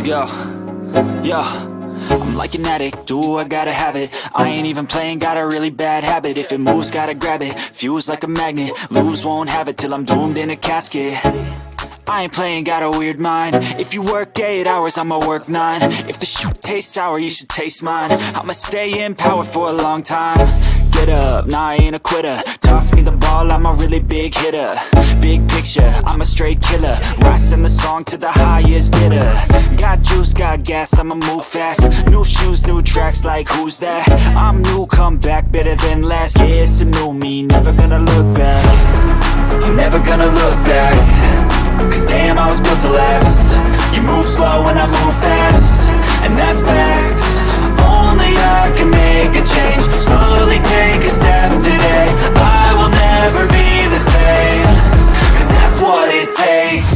go. Yo, I'm like an addict, do I gotta have it. I ain't even playing, got a really bad habit. If it moves, gotta grab it, fuse like a magnet. Lose, won't have it till I'm doomed in a casket. I ain't playing, got a weird mind. If you work 8 hours, I'ma work 9. If the shoot tastes sour, you should taste mine. I'ma stay in power for a long time. Get up, nah, I ain't a quitter. Toss me the ball, I'm a really big hitter. Big picture, I'm a straight killer. Rising the song to the highest bidder. Got juice, got gas, I'ma move fast. New shoes, new tracks, like who's that? I'm new, come back, better than last. Yeah, it's a new me, never gonna look back. I'm never gonna look back. Cause damn, I was built to last. You move slow and I move fast, and that's facts. Only I can make a change. Slowly take a step today. I will never be the same. Cause that's what it takes.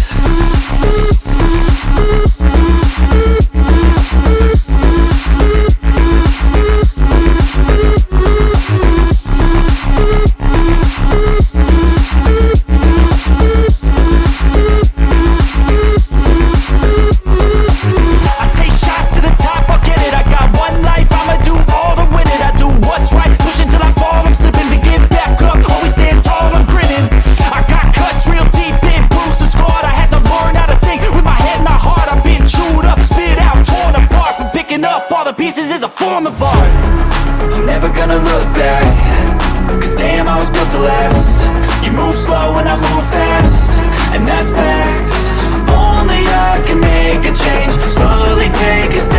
Pieces is a form of art. I'm never gonna look back. Cause damn, I was built to last. You move slow and I move fast, and that's facts. Only I can make a change. Slowly take a step